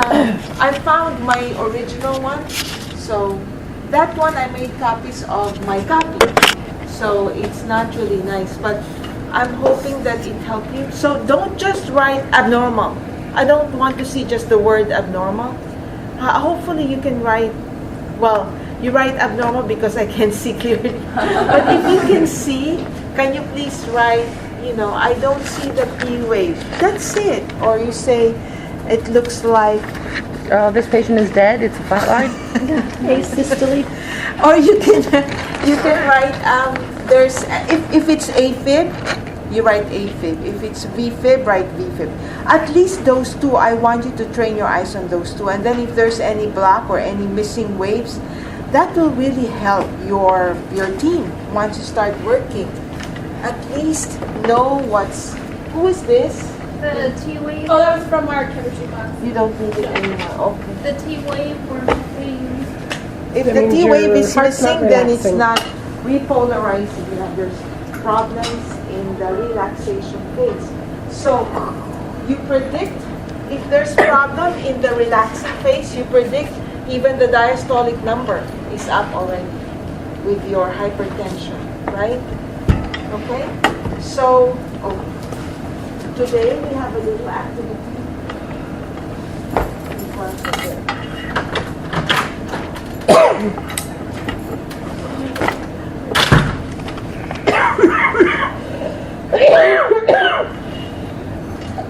I found my original one, so that one I made copies of my copy. So it's not really nice, but I'm hoping that it helped you. So don't just write abnormal. I don't want to see just the word abnormal. Hopefully you can write, well, you write abnormal because I can see clearly. But if you can see, can you please write, I don't see the P wave. That's it. Or you say, it looks like... this patient is dead, it's a flat line. Asystole. Or you can write, there's, if it's AFib, you write AFib. If it's VFib, write VFib. At least those two, I want you to train your eyes on those two. And then if there's any block or any missing waves, that will really help your team once you start working. At least know who is this? The T wave. Oh, that was from our chemistry class. You don't need it anymore. Okay. The T wave we're missing. If the T wave is missing, then it's not repolarizing. There's problems in the relaxation phase. So you predict if there's problem in the relaxing phase, you predict even the diastolic number is up already with your hypertension, right? Okay? So today we have a little activity.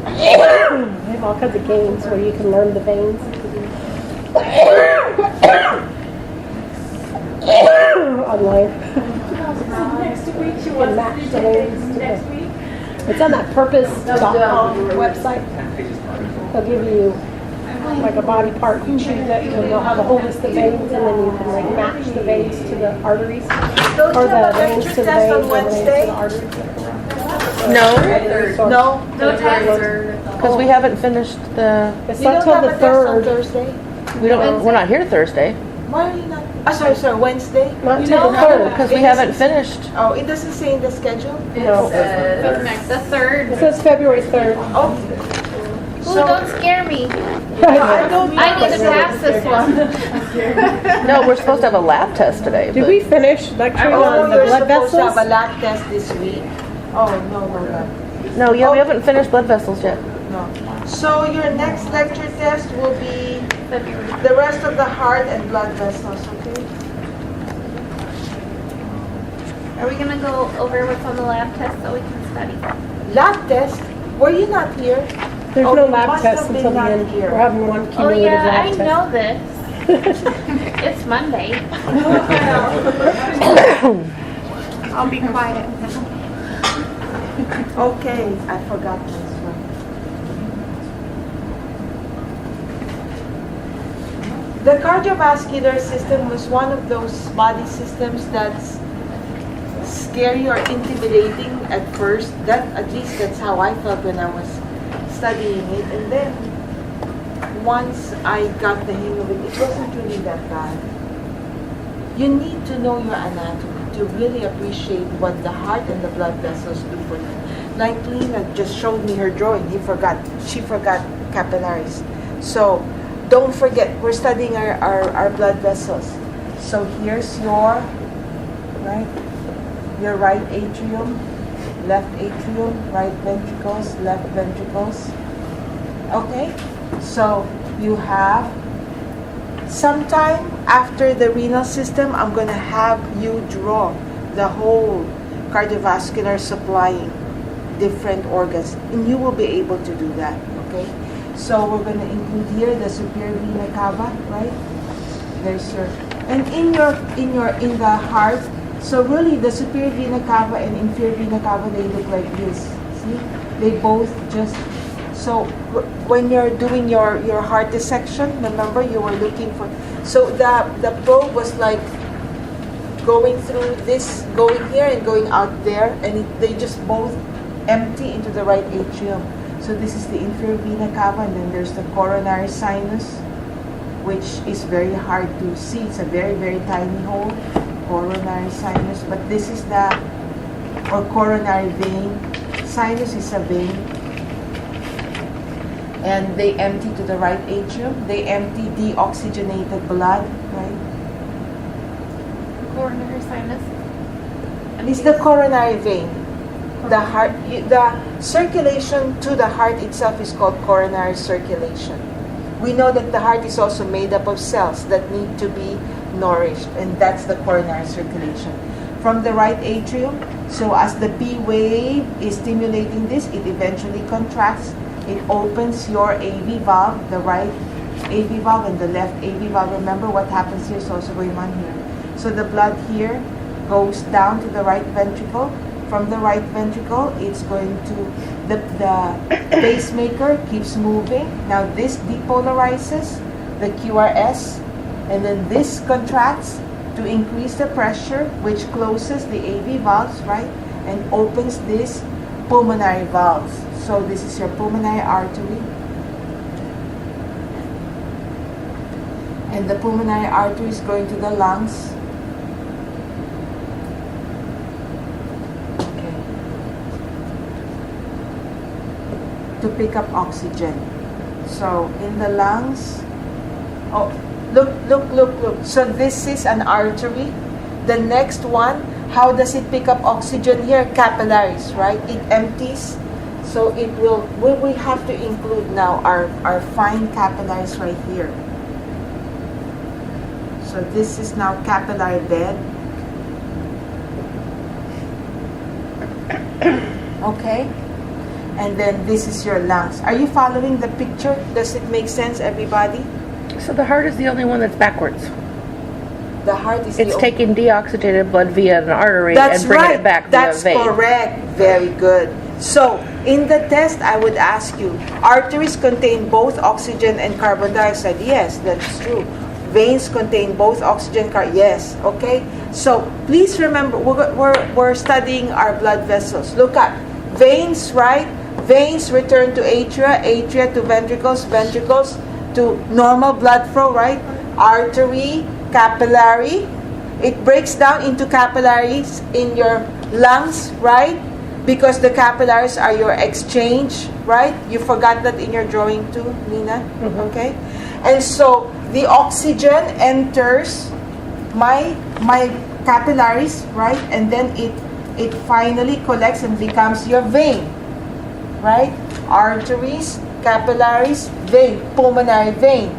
They have all kinds of games where you can learn the veins. Online. Next week, she You wants can match to the do veins. next week. It's on that purpose.com website. They'll give you like a body part. You choose that. They'll have a whole list of veins, and then you can like match the veins to the arteries, Don't or you have the a veins to lecture the test veins, on or the veins to Wednesday? the arteries. No, No? No test. because we haven't finished the, It's You not don't till have the a test on 3rd. Thursday? we're not here Thursday, Why are you not? Sorry, Wednesday? Not till the 3rd. because we haven't finished. Oh, it doesn't say in the schedule? No. The third. It says February 3rd. Oh. Ooh, don't scare me. I don't I need to pass this one. No, we're supposed to have a lab test today. Did but- we finish lecturing on the you're blood supposed to vessels? have a lab test this week. Oh, no. No, yeah, we haven't finished blood vessels yet. No. So your next lecture test will be February. the rest of the heart and blood vessels, okay? Are we gonna go over what's on the lab test so we can study? Lab test? Were you not here? There's Oh, no you lab must test have been until the not end. here. We're having one Oh cumulative yeah, lab I test. know this. It's Monday. I'll be quiet now. Okay, I forgot this one. The cardiovascular system was one of those body systems that's scary or intimidating at first. At least that's how I felt when I was studying it. And then once I got the hang of it, it wasn't really that bad. You need to know your anatomy to really appreciate what the heart and the blood vessels do for you. Like Lena just showed me her drawing. She forgot capillaries. So don't forget, we're studying our blood vessels. So here's your right atrium, left atrium, right ventricles, left ventricles. Okay? So you have, sometime after the renal system, I'm going to have you draw the whole cardiovascular supplying different organs, and you will be able to do that. Okay? So we're going to include here the superior vena cava, right? There's your, and in the heart. So really, the superior vena cava and inferior vena cava, they look like this. See, they both just. So when you're doing your heart dissection, remember you were looking for. So the probe was like going through this, going here and going out there, and they just both empty into the right atrium. So this is the inferior vena cava, and then there's the coronary sinus, which is very hard to see. It's a very, very tiny hole, coronary sinus. But this is or coronary vein. Sinus is a vein. and they empty to the right atrium. They empty deoxygenated blood, right? Coronary sinus. It's the coronary vein. The heart, the circulation to the heart itself is called coronary circulation. We know that the heart is also made up of cells that need to be nourished, and that's the coronary circulation. From the right atrium, so as the P wave is stimulating this, it eventually contracts. It opens your AV valve, the right AV valve and the left AV valve. Remember what happens here is also going on here. So the blood here goes down to the right ventricle. From the right ventricle, it's going to, the pacemaker keeps moving. Now this depolarizes the QRS, and then this contracts to increase the pressure, which closes the AV valves, right? And opens these pulmonary valves. So this is your pulmonary artery. And the pulmonary artery is going to the lungs. To pick up oxygen. So in the lungs, oh, look. So this is an artery. The next one, how does it pick up oxygen here? Capillaries, right? It empties. So it will, we have to include now our fine capillaries right here. So this is now capillary bed. Okay? And then this is your lungs. Are you following the picture? Does it make sense, everybody? So the heart is the only one that's backwards. The heart is It's taking deoxygenated blood via an artery That's and bringing right. it back via That's a vein. correct. Very good. So, in the test, I would ask you, arteries contain both oxygen and carbon dioxide. Yes, that's true. Veins contain both oxygen, yes. Okay? So, please remember, we're studying our blood vessels. Look at veins, right? Veins return to atria, atria to ventricles, ventricles to normal blood flow, right? Artery, capillary. It breaks down into capillaries in your lungs, right? Because the capillaries are your exchange, right? You forgot that in your drawing too, Nina? Okay? And so, the oxygen enters my capillaries, right? And then it finally collects and becomes your vein. Right? Arteries, capillaries, vein, pulmonary vein.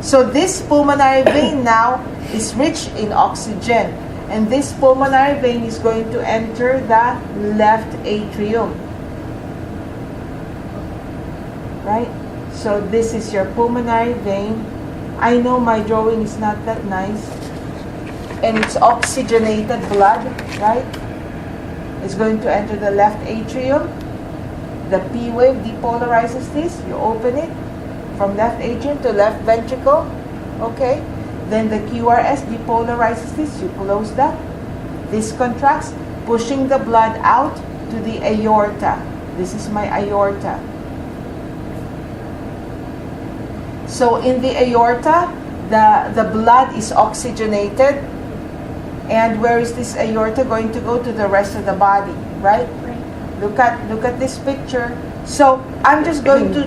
So this pulmonary vein now is rich in oxygen. And this pulmonary vein is going to enter the left atrium. Right? So this is your pulmonary vein. I know my drawing is not that nice. And it's oxygenated blood, right? It's going to enter the left atrium. The P wave depolarizes this. You open it from left atrium to left ventricle. Okay? Then the QRS depolarizes this. You close that. This contracts, pushing the blood out to the aorta. This is my aorta. So in the aorta, the blood is oxygenated. And where is this aorta going to go? To the rest of the body, right? Look at this picture. So I'm just going to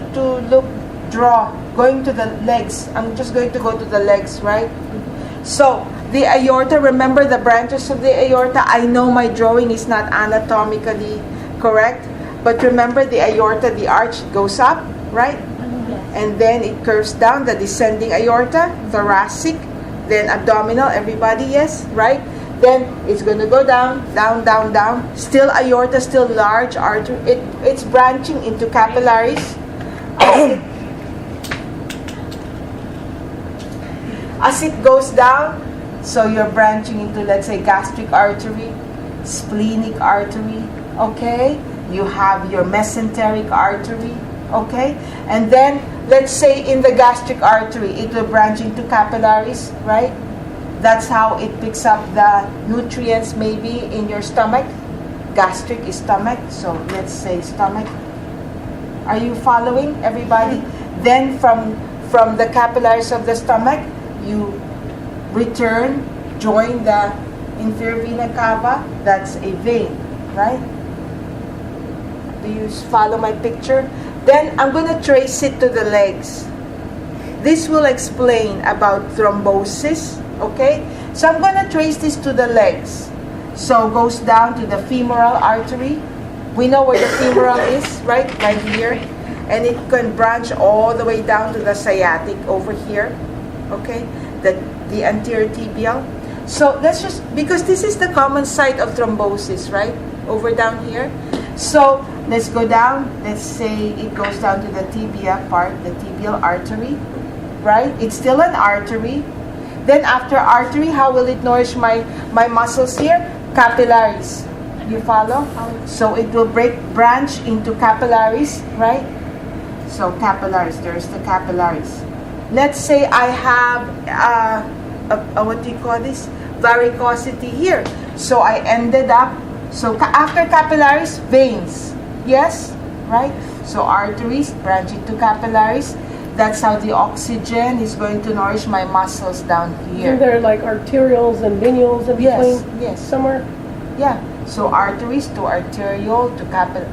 going to the legs. I'm just going to go to the legs, right? So the aorta, remember the branches of the aorta? I know my drawing is not anatomically correct, but remember the aorta, the arch goes up, right? And then it curves down, the descending aorta, thoracic, then abdominal, everybody, yes, right? Then it's going to go down, down, down, down. Still aorta, still large artery. It's branching into capillaries. As it goes down, so you're branching into, let's say, gastric artery, splenic artery, okay? You have your mesenteric artery, okay? And then, let's say in the gastric artery, it will branch into capillaries, right? That's how it picks up the nutrients maybe in your stomach. Gastric is stomach, so let's say stomach. Are you following, everybody? Then from the capillaries of the stomach, you return, join the inferior vena cava. That's a vein, right? Do you follow my picture? Then I'm going to trace it to the legs. This will explain about thrombosis, okay? So I'm going to trace this to the legs. So goes down to the femoral artery. We know where the femoral is, right? Right here. And it can branch all the way down to the sciatic over here, okay? The anterior tibial. So let's just, because this is the common site of thrombosis, right? Over down here. So let's go down. Let's say it goes down to the tibia part, the tibial artery, right? It's still an artery. Then after artery, how will it nourish my muscles here? Capillaries. You follow? So it will branch into capillaries, right? So capillaries, there's the capillaries. Let's say I have what do you call this? Varicosity here. So I ended up, so after capillaries, veins. Yes? Right? So arteries branch into capillaries. That's how the oxygen is going to nourish my muscles down here. Are there like arterioles and venules in between? Yes. Somewhere? Yeah. So arteries to arteriole to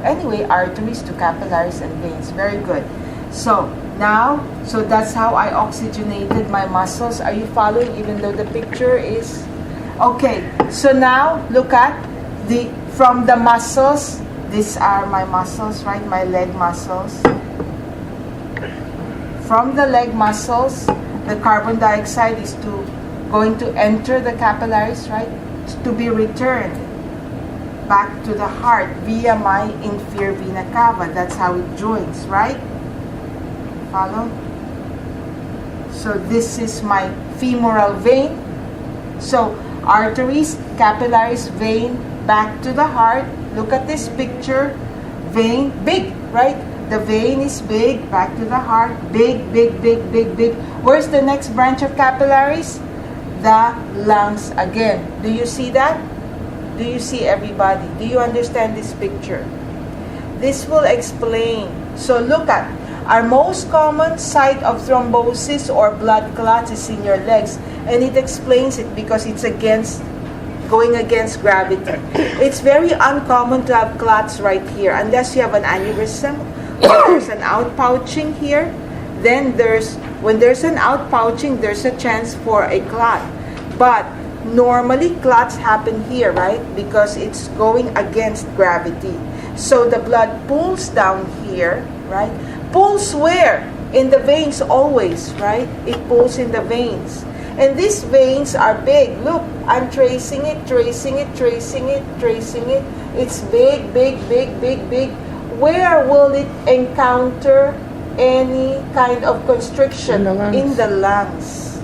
anyway, arteries to capillaries and veins. Very good. So now, so that's how I oxygenated my muscles. Are you following? Even though the picture is okay. So now look at from the muscles. These are my muscles, right? My leg muscles. From the leg muscles, the carbon dioxide is going to enter the capillaries, right? To be returned back to the heart via my inferior vena cava. That's how it joins, right? Follow? So this is my femoral vein. So arteries, capillaries, vein, back to the heart. Look at this picture. Vein, big, right? The vein is big, back to the heart. Big, big, big, big, big. Where's the next branch of capillaries? The lungs again. Do you see that? Do you see everybody? Do you understand this picture? This will explain. So look at, our most common site of thrombosis or blood clots is in your legs. And it explains it because it's going against gravity. It's very uncommon to have clots right here unless you have an aneurysm or there's an outpouching here. Then when there's an outpouching, there's a chance for a clot. But normally clots happen here, right? Because it's going against gravity. So the blood pulls down here, right? Pulls where? In the veins always, right? It pulls in the veins. And these veins are big. Look, I'm tracing it, tracing it, tracing it, tracing it. It's big, big, big, big, big. Where will it encounter any kind of constriction? In the lungs.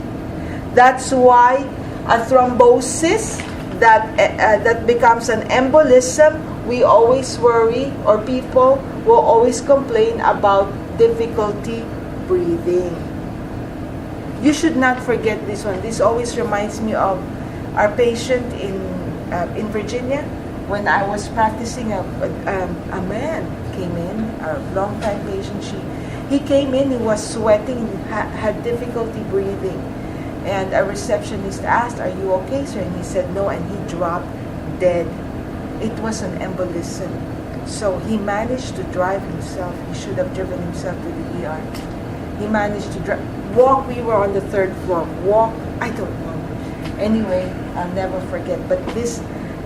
That's why a thrombosis that becomes an embolism, we always worry, or people will always complain about difficulty breathing. You should not forget this one. This always reminds me of our patient in Virginia. When I was practicing, a man came in, a long-time patient. He came in, he was sweating, had difficulty breathing. And a receptionist asked, "Are you okay, sir?" And he said no, and he dropped dead. It was an embolism. So he managed to drive himself. He should have driven himself to the ER. He managed to walk. We were on the 3rd floor. Walk, I don't know. Anyway, I'll never forget. But this,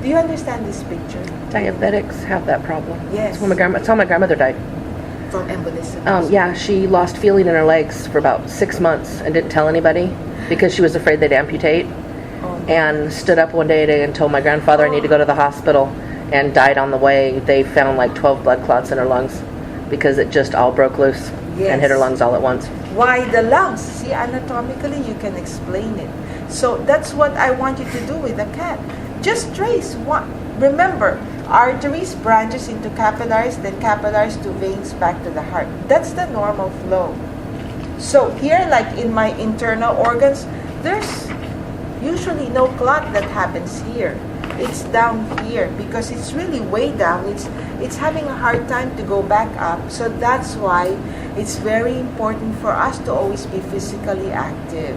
do you understand this picture? Diabetics have that problem. Yes. It's how my grandmother died. From embolism. Yeah, she lost feeling in her legs for about 6 months and didn't tell anybody because she was afraid they'd amputate. And stood up one day and told my grandfather I need to go to the hospital, and died on the way. They found like 12 blood clots in her lungs because it just all broke loose and hit her lungs all at once. Why the lungs? See, anatomically you can explain it. So that's what I want you to do with the cat. Just trace one. Remember, arteries branches into capillaries, then capillaries to veins back to the heart. That's the normal flow. So here, like in my internal organs, there's usually no clot that happens here. It's down here because it's really way down. It's having a hard time to go back up. So that's why it's very important for us to always be physically active.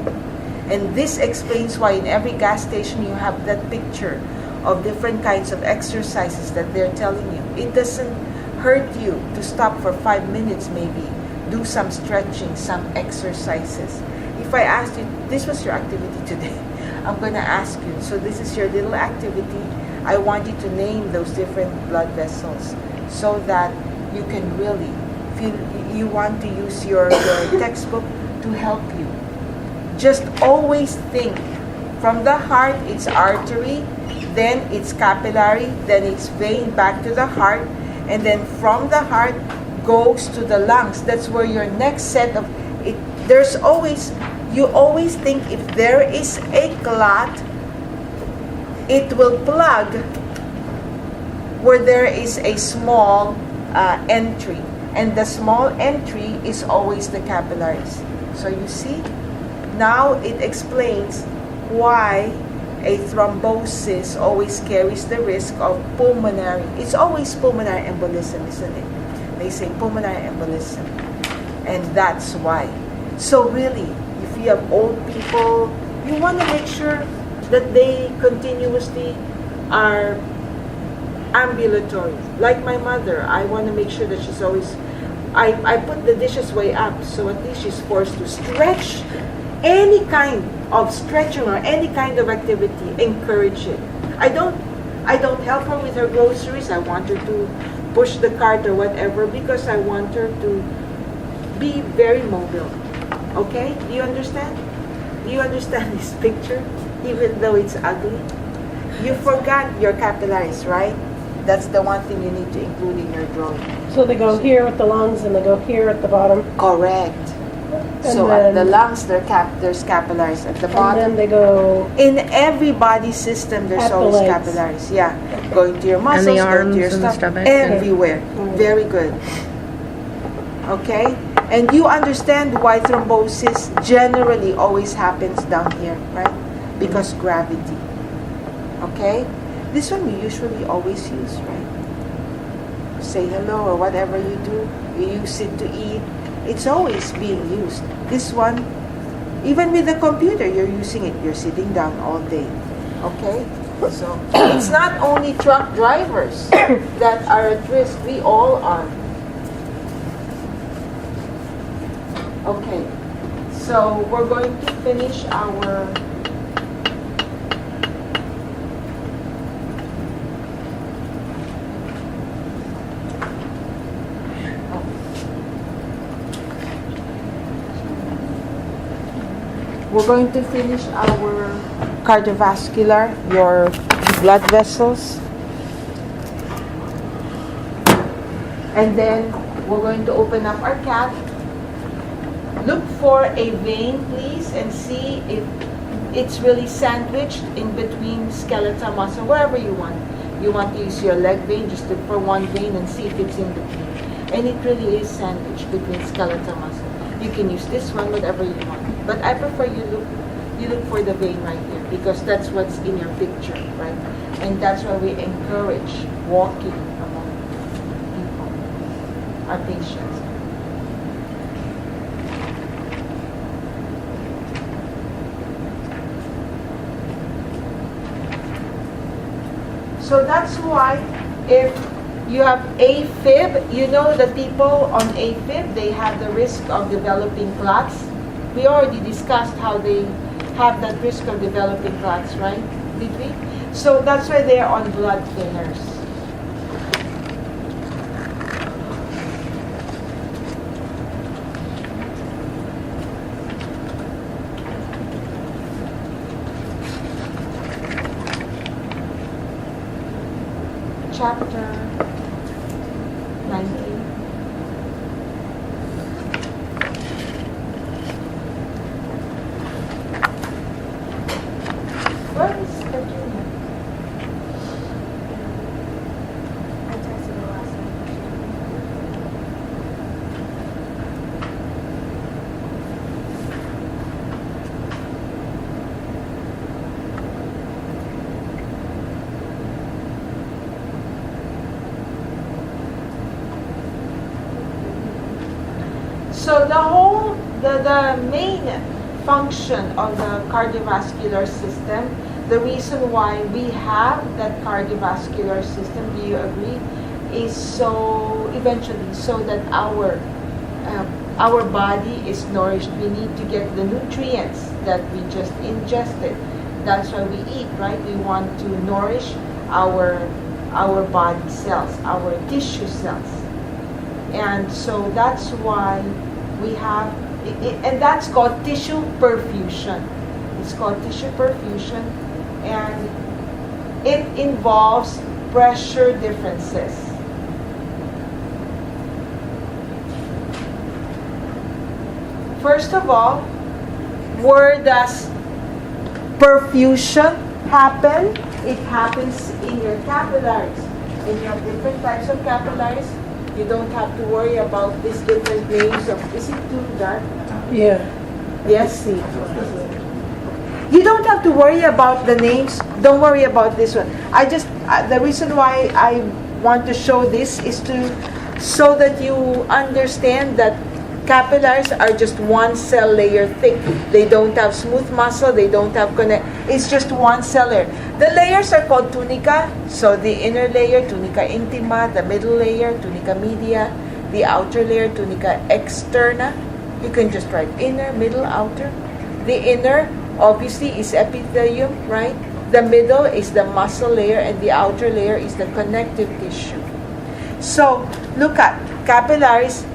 And this explains why in every gas station you have that picture of different kinds of exercises that they're telling you. It doesn't hurt you to stop for 5 minutes maybe, do some stretching, some exercises. If I asked you, this was your activity today, I'm going to ask you, so this is your little activity. I want you to name those different blood vessels so that you can really feel, you want to use your textbook to help you. Just always think, from the heart, it's artery, then it's capillary, then it's vein back to the heart, and then from the heart goes to the lungs. That's where your next set of it. There's always, you always think if there is a clot, it will plug where there is a small entry, and the small entry is always the capillaries. So you see, now it explains why a thrombosis always carries the risk of pulmonary. It's always pulmonary embolism, isn't it? They say pulmonary embolism, and that's why. So really, if you have old people, you want to make sure that they continuously are ambulatory. Like my mother, I want to make sure that she's always, I put the dishes way up, so at least she's forced to stretch. Any kind of stretching or any kind of activity, encourage it. I don't help her with her groceries. I want her to push the cart or whatever because I want her to be very mobile. Okay? Do you understand? Do you understand this picture? Even though it's ugly? You forgot your capillaries, right? That's the one thing you need to include in your drawing. So they go here with the lungs and they go here at the bottom. Correct. And So then, at the lungs, there's capillaries. At the and bottom, then they go in every body system, there's At the always legs. capillaries. Yeah, going to your muscles, the going arms to your and the stomach, stomach. everywhere. Very good. Okay, and you understand why thrombosis generally always happens down here, right? Because gravity. Okay, this one we usually always use, right? Say hello or whatever you do, you use it to eat. It's always being used. This one, even with the computer, you're using it. You're sitting down all day. Okay? So, it's not only truck drivers that are at risk. We all are. Okay. So, we're going to finish our... We're going to finish our cardiovascular, your blood vessels. And then we're going to open up our cat. Look for a vein, please, and see if it's really sandwiched in between skeletal muscle, wherever you want. You want to use your leg vein, just look for one vein and see if it's in between. And it really is sandwiched between skeletal muscle. You can use this one, whatever you want. But I prefer you look for the vein right here because that's what's in your picture, right? And that's why we encourage walking among people, our patients. So that's why if you have AFib, you know the people on AFib, they have the risk of developing clots. We already discussed how they have that risk of developing clots, right? Did we? So that's why they're on blood thinners. Chapter 19. Where is Katrina? I texted her last night. So the main function of the cardiovascular system, the reason why we have that cardiovascular system, do you agree, is so eventually so that our body is nourished. We need to get the nutrients that we just ingested. That's why we eat, right? We want to nourish our body cells, our tissue cells. And so that's why we have, and that's called tissue perfusion. It's called tissue perfusion, and it involves pressure differences. First of all, where does perfusion happen? It happens in your capillaries. And you have different types of capillaries. You don't have to worry about these different names of, is it too dark? Yeah. Yes? You don't have to worry about the names. Don't worry about this one. The reason why I want to show this is so that you understand that capillaries are just one cell layer thick. They don't have smooth muscle. They don't have connect. It's just one cell layer. The layers are called tunica. So the inner layer, tunica intima. The middle layer, tunica media. The outer layer, tunica externa. You can just write inner, middle, outer. The inner, obviously, is epithelium, right? The middle is the muscle layer, and the outer layer is the connective tissue. So look at capillaries.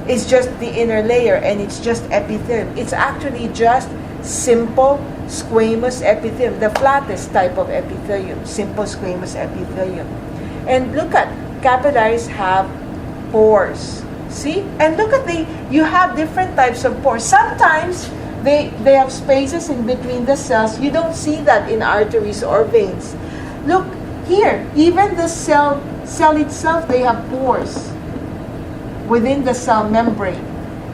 It's just the inner layer, and it's just epithelium. It's actually just simple squamous epithelium, the flattest type of epithelium, simple squamous epithelium. And look at, capillaries have pores. See? And look at you have different types of pores. Sometimes they have spaces in between the cells. You don't see that in arteries or veins. Look here, even the cell itself, they have pores within the cell membrane.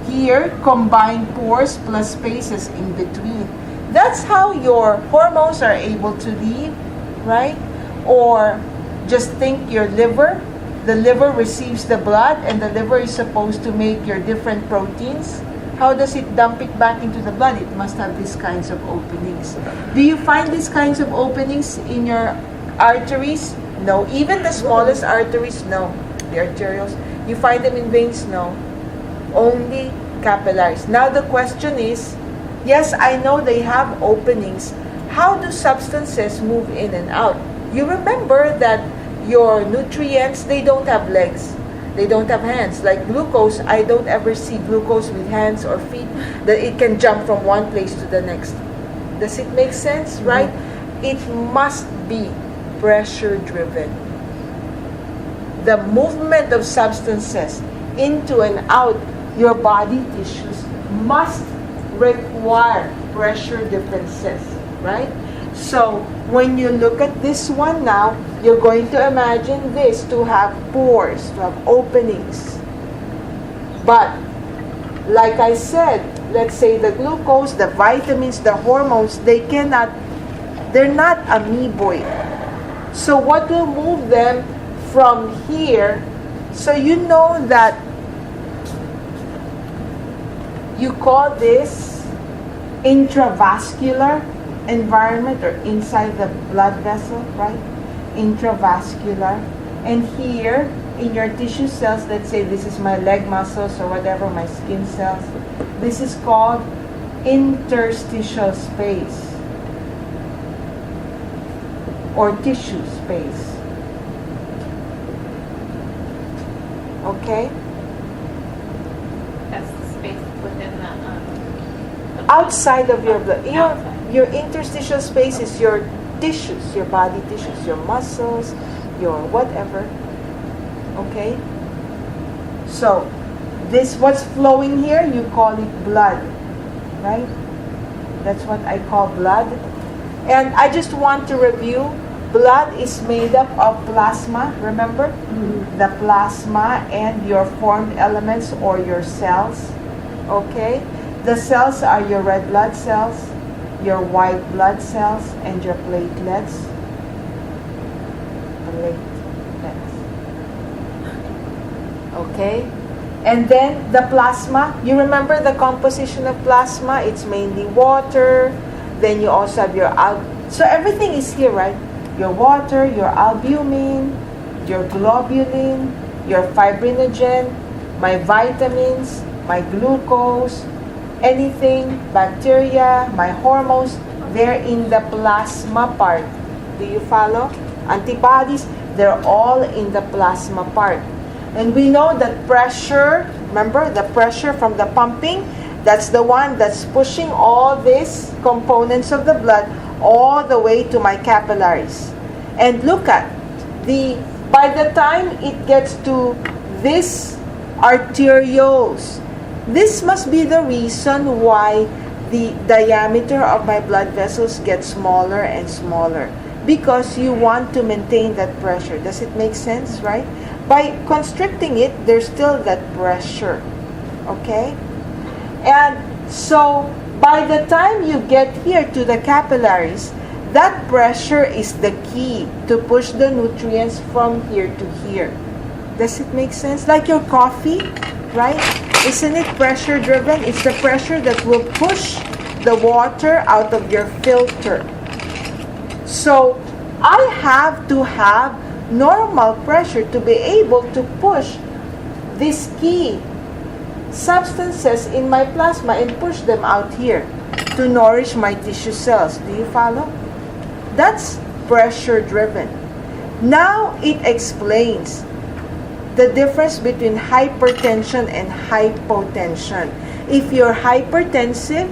Here, combined pores plus spaces in between. That's how your hormones are able to leave, right? Or just think your liver. The liver receives the blood, and the liver is supposed to make your different proteins. How does it dump it back into the blood? It must have these kinds of openings. Do you find these kinds of openings in your arteries? No. Even the smallest arteries? No. The arterioles. You find them in veins? No. Only capillaries. Now the question is, yes, I know they have openings. How do substances move in and out? You remember that your nutrients, they don't have legs. They don't have hands. Like glucose, I don't ever see glucose with hands or feet, that it can jump from one place to the next. Does it make sense, right? It must be pressure driven. The movement of substances into and out your body tissues must require pressure differences, right? So when you look at this one now, you're going to imagine this to have pores, to have openings. But like I said, let's say the glucose, the vitamins, the hormones, they're not amoeboid. So what will move them from here? So you know that you call this intravascular environment, or inside the blood vessel, right? Intravascular. And here in your tissue cells, let's say this is my leg muscles or whatever, my skin cells, this is called interstitial space or tissue space. Okay? That's the space within the Outside of your blood. Your interstitial space is your tissues, your body tissues, your muscles, your whatever. Okay? So, this, what's flowing here, you call it blood. Right? That's what I call blood. And I just want to review, blood is made up of plasma, remember? Mm-hmm. The plasma and your formed elements or your cells. Okay? The cells are your red blood cells, your white blood cells, and your platelets. Okay? And then the plasma, you remember the composition of plasma? It's mainly water. Then you also have your so everything is here, right? Your water, your albumin, your globulin, your fibrinogen, my vitamins, my glucose, anything, bacteria, my hormones, they're in the plasma part. Do you follow? Antibodies, they're all in the plasma part. And we know that pressure, remember the pressure from the pumping, that's the one that's pushing all these components of the blood all the way to my capillaries. And look at by the time it gets to this arterioles, this must be the reason why the diameter of my blood vessels gets smaller and smaller, because you want to maintain that pressure. Does it make sense, right? By constricting it, there's still that pressure. Okay? And so by the time you get here to the capillaries, that pressure is the key to push the nutrients from here to here. Does it make sense? Like your coffee, right? Isn't it pressure driven? It's the pressure that will push the water out of your filter. So I have to have normal pressure to be able to push these key substances in my plasma and push them out here to nourish my tissue cells. Do you follow? That's pressure driven. Now it explains the difference between hypertension and hypotension. If you're hypertensive,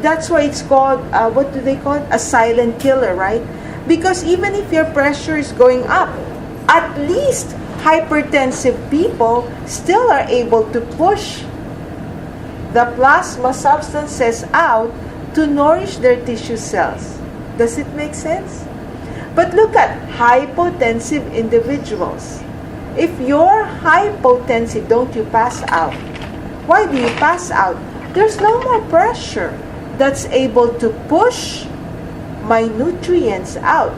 that's why it's called, what do they call it? A silent killer, right? Because even if your pressure is going up, at least hypertensive people still are able to push the plasma substances out to nourish their tissue cells. Does it make sense? But look at hypotensive individuals. If you're hypotensive, don't you pass out? Why do you pass out? There's no more pressure that's able to push my nutrients out.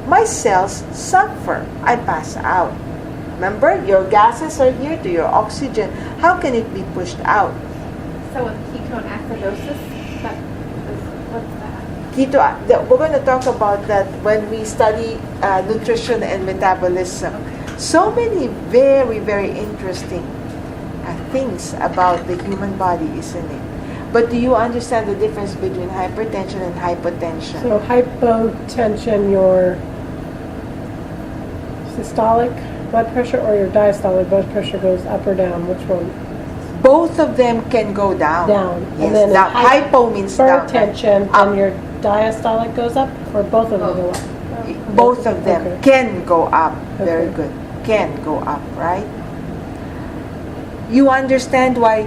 My cells suffer. I pass out. Remember, your gases are here to your oxygen. How can it be pushed out? So with ketone acidosis, what's that? We're going to talk about that when we study nutrition and metabolism. So many very, very interesting things about the human body, isn't it? But do you understand the difference between hypertension and hypotension? So hypotension, your systolic blood pressure or your diastolic blood pressure goes up or down? Which one? Both of them can go down. Down. Yes, And then down. Hypo means down. hypertension, Up. and your diastolic goes up, or both of them go up? Both of them Okay. can go up. Very Okay. good. Can go up, right? You understand why?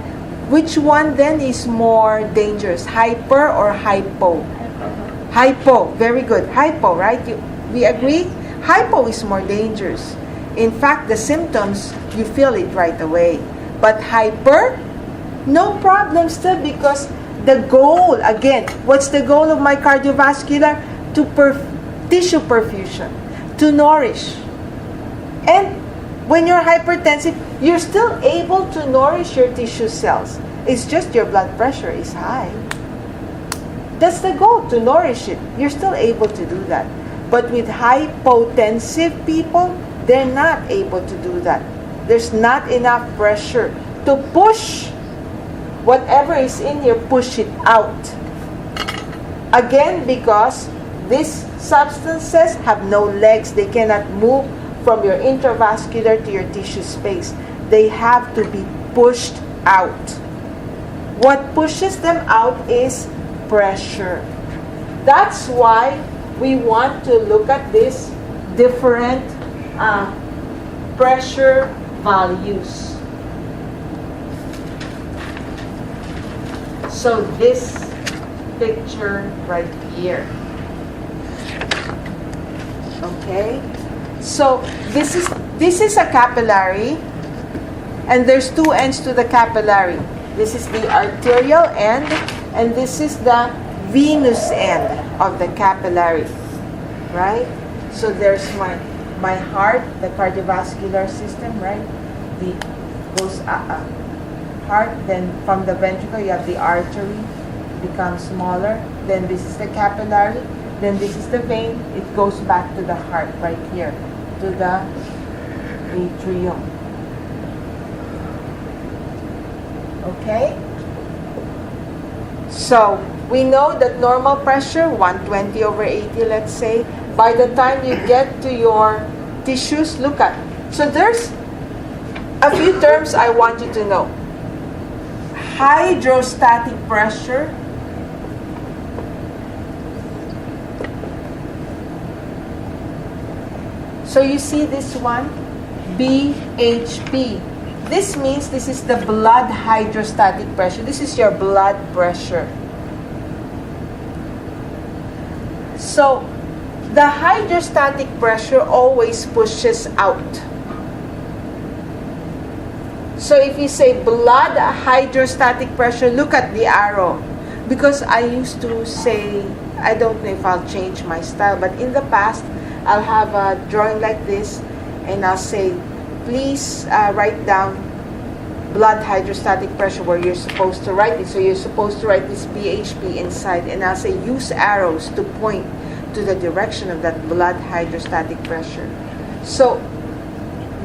Which one then is more dangerous? Hyper or hypo? Hypo. Very good. Hypo, right? We agree? Hypo is more dangerous. In fact, the symptoms, you feel it right away. But hyper, no problem still, because the goal, again, what's the goal of my cardiovascular? Tissue perfusion, to nourish. And when you're hypertensive, you're still able to nourish your tissue cells. It's just your blood pressure is high. That's the goal, to nourish it. You're still able to do that. But with hypotensive people, they're not able to do that. There's not enough pressure to push whatever is in here, push it out. Again, because these substances have no legs. They cannot move from your intravascular to your tissue space. They have to be pushed out. What pushes them out is pressure. That's why we want to look at these different pressure values. So this picture right here. Okay? So this is a capillary, and there's two ends to the capillary. This is the arterial end, and this is the venous end of the capillary, right? So there's my heart, the cardiovascular system, right? The goes heart, then from the ventricle you have the artery, becomes smaller. Then this is the capillary. Then this is the vein. It goes back to the heart right here, to into the atrium. Okay? So, we know that normal pressure, 120/80, let's say. By the time you get to your tissues, look at. So, there's a few terms I want you to know. Hydrostatic pressure. So you see this one, BHP. This means this is the blood hydrostatic pressure. This is your blood pressure. So the hydrostatic pressure always pushes out. So if you say blood hydrostatic pressure, look at the arrow. Because I used to say, I don't know if I'll change my style, but in the past, I'll have a drawing like this, and I'll say, please write down blood hydrostatic pressure where you're supposed to write it. So you're supposed to write this BHP inside, and I'll say, use arrows to point to the direction of that blood hydrostatic pressure. So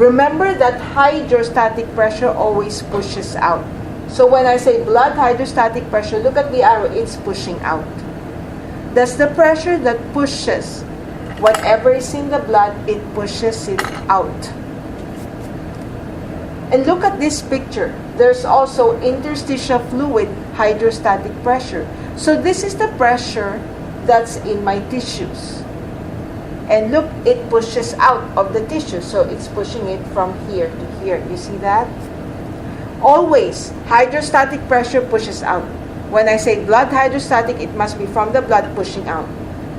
remember that hydrostatic pressure always pushes out. So when I say blood hydrostatic pressure, look at the arrow, it's pushing out. That's the pressure that pushes whatever is in the blood, it pushes it out. And look at this picture. There's also interstitial fluid hydrostatic pressure. So this is the pressure that's in my tissues. And look, it pushes out of the tissue. So it's pushing it from here to here. You see that? Always, hydrostatic pressure pushes out. When I say blood hydrostatic, it must be from the blood pushing out.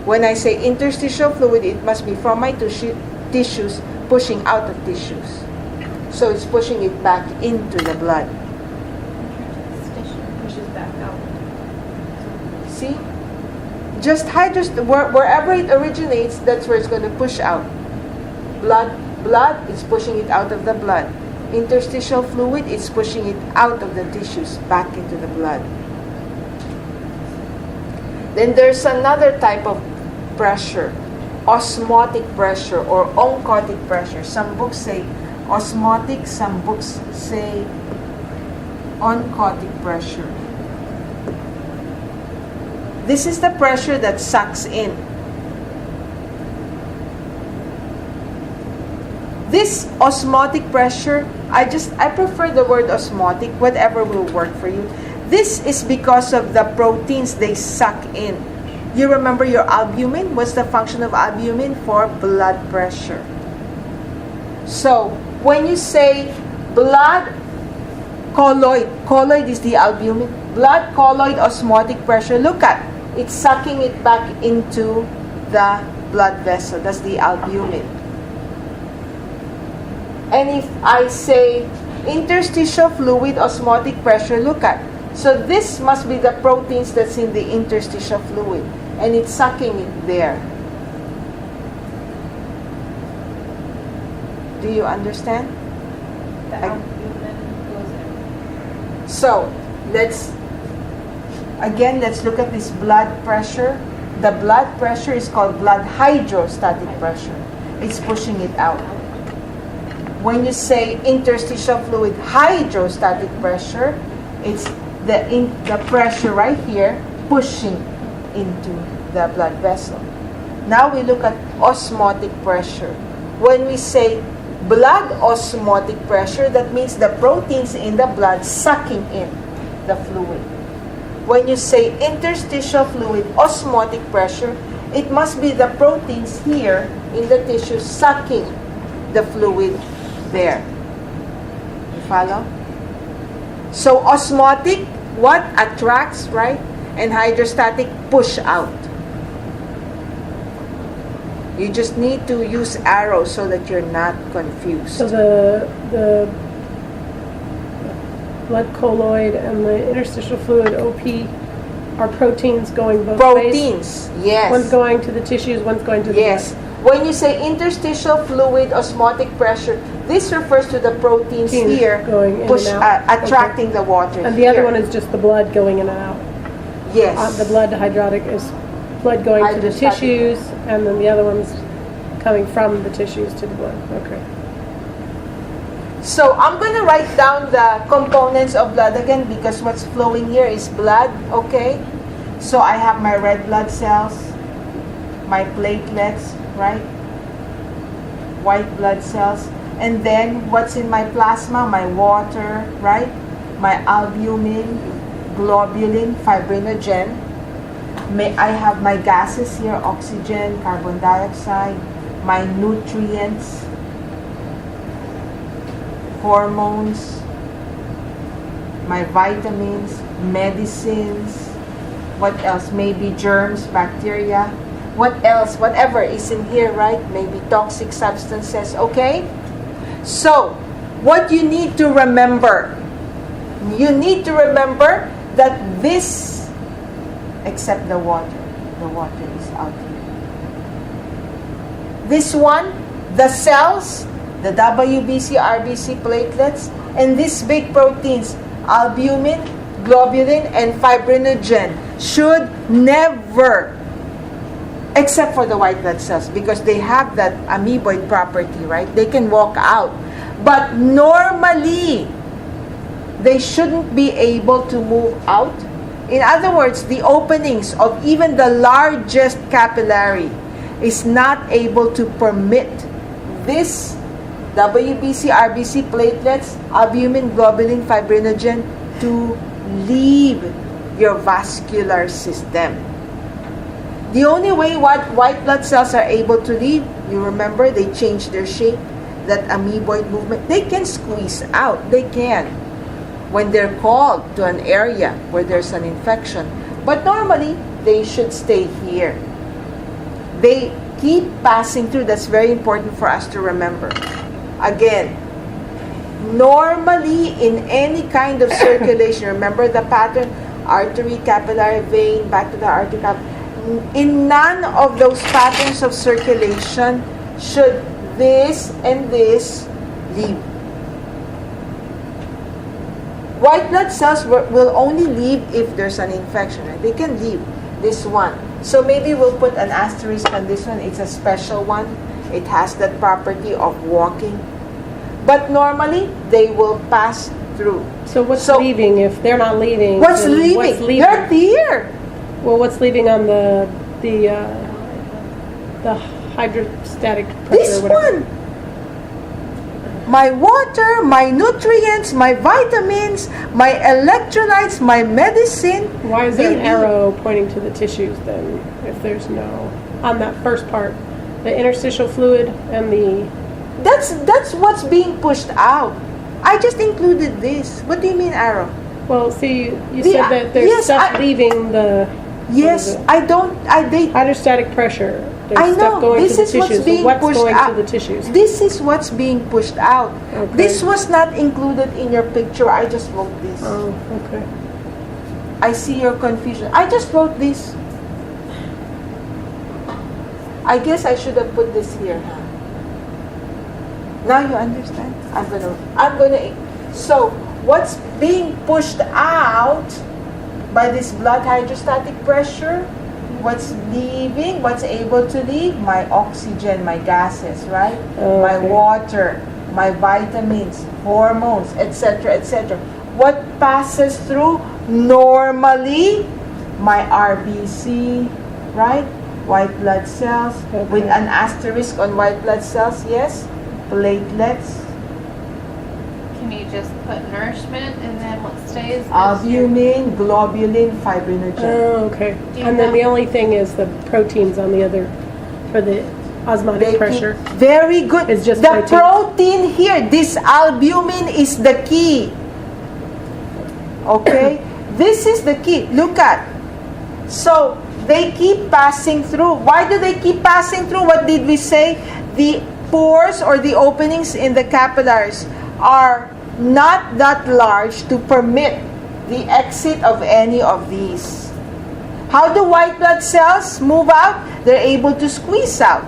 When I say interstitial fluid, it must be from my tissues pushing out of tissues. So it's pushing it back into the blood. Pushes back out. See? Just wherever it originates, that's where it's going to push out. Blood is pushing it out of the blood. Interstitial fluid is pushing it out of the tissues back into the blood. Then there's another type of pressure, osmotic pressure or oncotic pressure. Some books say osmotic, some books say oncotic pressure. This is the pressure that sucks in. This osmotic pressure, I prefer the word osmotic, whatever will work for you. This is because of the proteins they suck in. You remember your albumin? What's the function of albumin? For blood pressure. So, when you say blood colloid is the albumin. Blood colloid osmotic pressure, look at, it's sucking it back into the blood vessel. That's the albumin. And if I say interstitial fluid osmotic pressure, look at, so this must be the proteins that's in the interstitial fluid, and it's sucking it there. Do you understand? The albumin goes in. So, let's look at this blood pressure. The blood pressure is called blood hydrostatic pressure. It's pushing it out. When you say interstitial fluid hydrostatic pressure, it's the pressure right here pushing into the blood vessel. Now we look at osmotic pressure. When we say blood osmotic pressure, that means the proteins in the blood sucking in the fluid. When you say interstitial fluid osmotic pressure, it must be the proteins here in the tissue sucking the fluid there. You follow? So osmotic, what? Attracts, right? And hydrostatic, push out. You just need to use arrows so that you're not confused. So the blood colloid and the interstitial fluid OP are proteins going both ways? Proteins, yes. One's going to the tissues, one's going to the Yes. blood. When you say interstitial fluid osmotic pressure, this refers to the proteins here going in push, and out. attracting the water. And the other here. one is just the blood going in and out. Yes. The blood hydrotic is blood going to the Hydrostatic. tissues, and then the other one's coming from the tissues to the blood. Okay. So I'm going to write down the components of blood again because what's flowing here is blood, okay? So I have my red blood cells, my platelets, right? White blood cells. And then what's in my plasma? My water, right? My albumin, globulin, fibrinogen. I have my gases here, oxygen, carbon dioxide, my nutrients, hormones, my vitamins, medicines, what else? Maybe germs, bacteria. What else? Whatever is in here, right? Maybe toxic substances, okay? So, what you need to remember, that this, except the water is out here. This one, the cells, the WBC, RBC platelets, and these big proteins, albumin, globulin, and fibrinogen, should never, except for the white blood cells, because they have that amoeboid property, right? They can walk out. But normally, they shouldn't be able to move out. In other words, the openings of even the largest capillary is not able to permit this WBC, RBC platelets, albumin, globulin, fibrinogen to leave your vascular system. The only way white blood cells are able to leave, you remember, they change their shape, that amoeboid movement, they can squeeze out. They can. When they're called to an area where there's an infection. But normally, they should stay here. They keep passing through. That's very important for us to remember. Again, normally in any kind of circulation, remember the pattern, artery, capillary, vein, back to the artery, in none of those patterns of circulation should this and this leave. White blood cells will only leave if there's an infection. Right? They can leave this one. So maybe we'll put an asterisk on this one. It's a special one. It has that property of walking. But normally, they will pass through. So what's leaving if they're not leaving? What's leaving? They're here. Well, what's leaving on the hydrostatic pressure? This or whatever? one. My water, my nutrients, my vitamins, my electrolytes, my medicine. Why is there an arrow pointing to the tissues then, if there's no, on that first part, the interstitial fluid and the... That's what's being pushed out. I just included this. What do you mean arrow? Well, see, you said that there's stuff leaving the... Yes, hydrostatic pressure. There's I know. Stuff going This to the is what's tissues. being What's pushed going out. to the tissues? This is what's being pushed out. Okay. This was not included in your picture. I just wrote this. Oh, okay. I see your confusion. I just wrote this. I guess I should have put this here, huh? Now you understand? I'm gonna. So what's being pushed out by this blood hydrostatic pressure? What's leaving? What's able to leave? My oxygen, my gases, right? Okay. My water, my vitamins, hormones, etc., etc. What passes through? Normally, my RBC, right? White blood cells, with an asterisk on white blood cells, yes? Platelets, Can you just put nourishment and then what stays? albumin, globulin, fibrinogen. Oh, okay. And then the only thing is the proteins on the other, for the osmotic pressure. Very good. It's just the protein here, this albumin is the key. Okay? This is the key. Look at. So, they keep passing through. Why do they keep passing through? What did we say? The pores or the openings in the capillaries are not that large to permit the exit of any of these. How do white blood cells move out? They're able to squeeze out.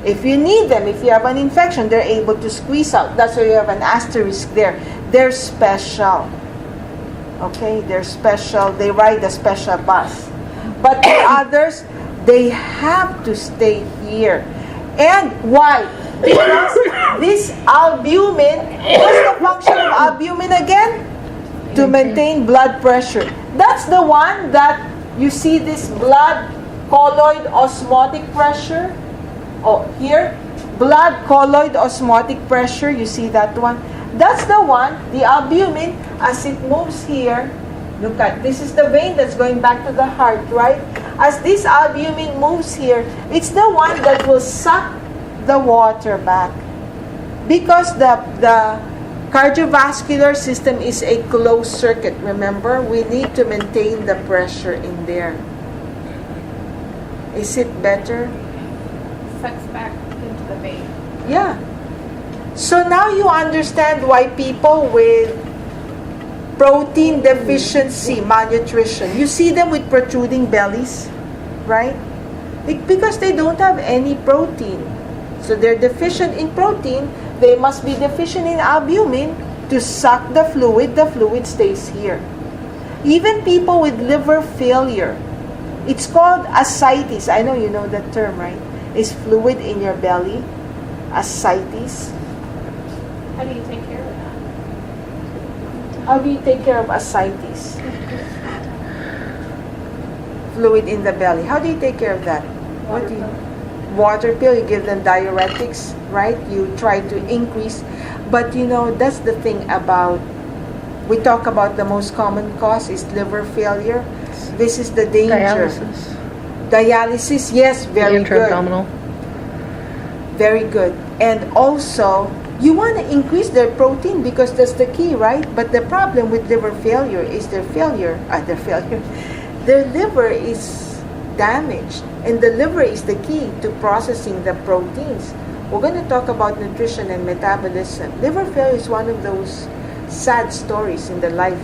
If you need them, if you have an infection, they're able to squeeze out. That's why you have an asterisk there. They're special. Okay? They're special. They ride a special bus. But the others, they have to stay here. And why? Because this albumin, what's the function of albumin again? To maintain blood pressure. That's the one that you see this blood colloid osmotic pressure. Oh, here, blood colloid osmotic pressure. You see that one? That's the one, the albumin, as it moves here. Look at, this is the vein that's going back to the heart, right? As this albumin moves here, it's the one that will suck the water back. Because the cardiovascular system is a closed circuit, remember? We need to maintain the pressure in there. Is it better? Sucks back into the vein. Yeah. So now you understand why people with protein deficiency, malnutrition, you see them with protruding bellies, right? Because they don't have any protein. So they're deficient in protein, they must be deficient in albumin to suck the fluid stays here. Even people with liver failure, it's called ascites. I know you know that term, right? It's fluid in your belly, ascites. How do you take care of that? How do you take care of ascites? Fluid in the belly. How do you take care of that? What do you? Water pill. You give them diuretics, right? You try to increase, but you know that's the thing about. We talk about the most common cause is liver failure. This is the danger. Dialysis, yes, very good. Intra-abdominal. Very good. And also, you want to increase their protein because that's the key, right? But the problem with liver failure is their liver is damaged. And the liver is the key to processing the proteins. We're going to talk about nutrition and metabolism. Liver failure is one of those sad stories in the life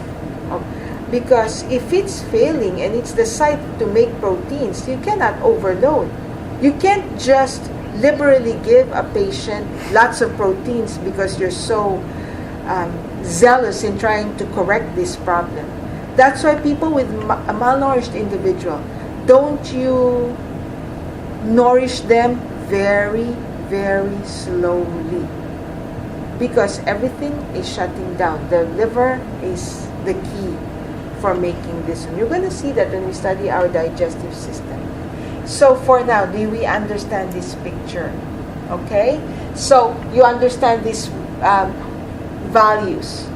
of, because if it's failing and it's the site to make proteins, you cannot overload. You can't just liberally give a patient lots of proteins because you're so zealous in trying to correct this problem. That's why people with a malnourished individual, don't you nourish them very, very slowly, because everything is shutting down. The liver is the key for making this. And you're going to see that when we study our digestive system. So for now, do we understand this picture? Okay? So you understand these values.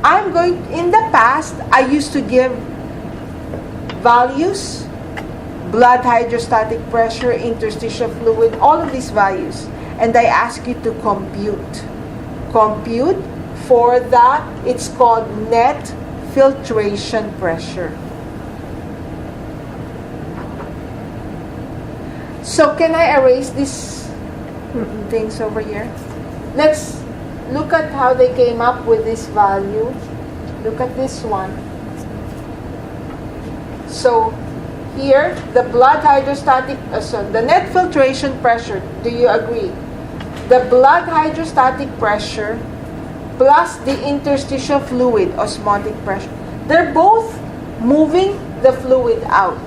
In the past, I used to give values, blood hydrostatic pressure, interstitial fluid, all of these values. And I ask you to compute. Compute for the, it's called net filtration pressure. So can I erase these things over here? Let's look at how they came up with this value. Look at this one. So here, the blood hydrostatic, the net filtration pressure, do you agree? The blood hydrostatic pressure plus the interstitial fluid osmotic pressure, they're both moving the fluid out.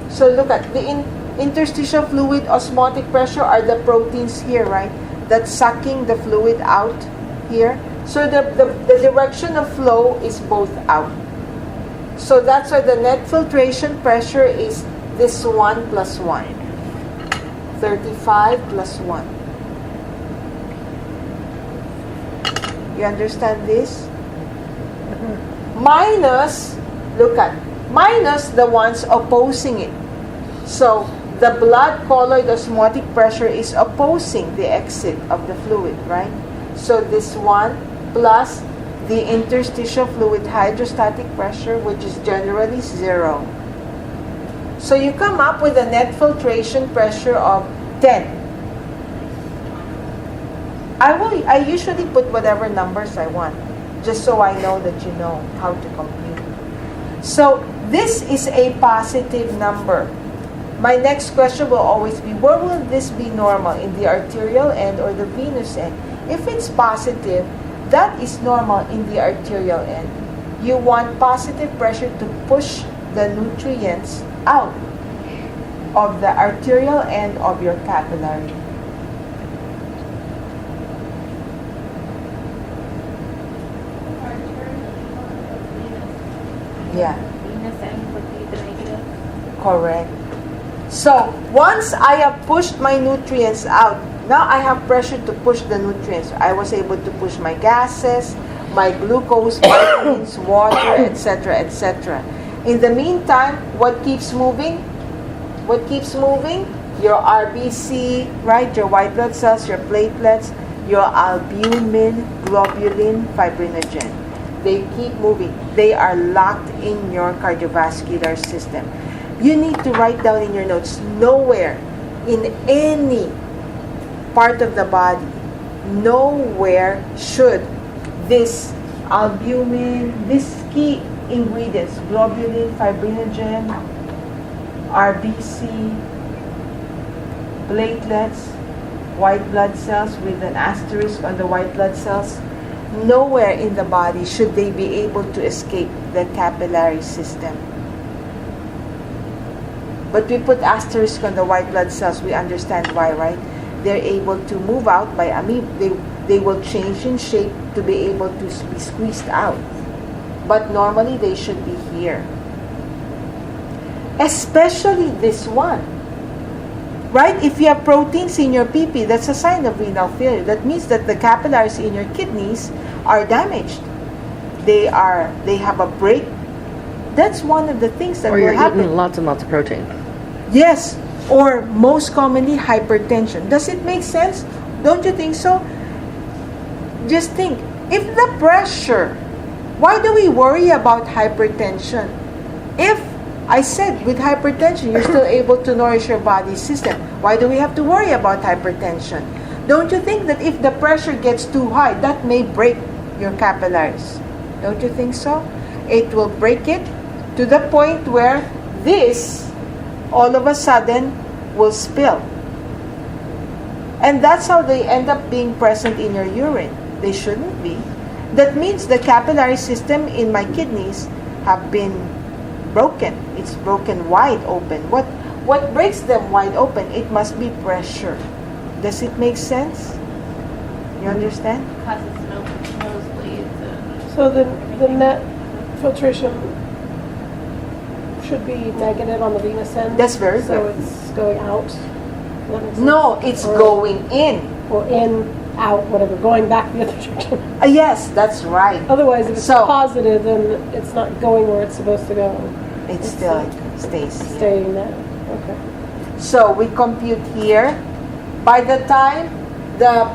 So look at the interstitial fluid osmotic pressure are the proteins here, right? That's sucking the fluid out here. So the direction of flow is both out. So that's why the net filtration pressure is this 1 plus 1. 35 plus 1. You understand this? Minus, look at, minus the ones opposing it. So the blood colloid osmotic pressure is opposing the exit of the fluid, right? So this one plus the interstitial fluid hydrostatic pressure, which is generally 0. So you come up with a net filtration pressure of 10. I usually put whatever numbers I want, just so I know that you know how to compute. So this is a positive number. My next question will always be, where will this be normal, in the arterial end or the venous end? If it's positive, that is normal in the arterial end. You want positive pressure to push the nutrients out. of the arterial end of your capillary. Yeah. Venus end would be the negative. Correct. So, once I have pushed my nutrients out, now I have pressure to push the nutrients. I was able to push my gases, my glucose, vitamins, water, etc., etc. In the meantime, what keeps moving? What keeps moving? Your RBC, right? Your white blood cells, your platelets, your albumin, globulin, fibrinogen. They keep moving. They are locked in your cardiovascular system. You need to write down in your notes, nowhere in any part of the body, nowhere should this albumin, these key ingredients, globulin, fibrinogen, RBC, platelets, white blood cells with an asterisk on the white blood cells, nowhere in the body should they be able to escape the capillary system. But we put asterisk on the white blood cells. We understand why, right? They're able to move out by they will change in shape to be able to be squeezed out. But normally they should be here. Especially this one. Right? If you have proteins in your PP, that's a sign of renal failure. That means that the capillaries in your kidneys are damaged. They have a break. That's one of the things that or will you're happen. eating lots and lots of protein. Yes, or most commonly hypertension. Does it make sense? Don't you think so? Just think, if the pressure, why do we worry about hypertension? If I said with hypertension, you're still able to nourish your body system, why do we have to worry about hypertension? Don't you think that if the pressure gets too high, that may break your capillaries? Don't you think so? It will break it to the point where this all of a sudden will spill. And that's how they end up being present in your urine. They shouldn't be. That means the capillary system in my kidneys have been broken. It's broken wide open. What breaks them wide open? It must be pressure. Does it make sense? You understand? Causes nosebleeds. So the net filtration should be negative on the venous end. That's very So good. it's going out. Does that make sense? No, it's Or- going in. Or in, out, whatever, going back the other direction. Yes, that's right. Otherwise, if it's So- positive, then it's not going where it's supposed to go. It still stays here. Staying there. Okay. So we compute here. By the time the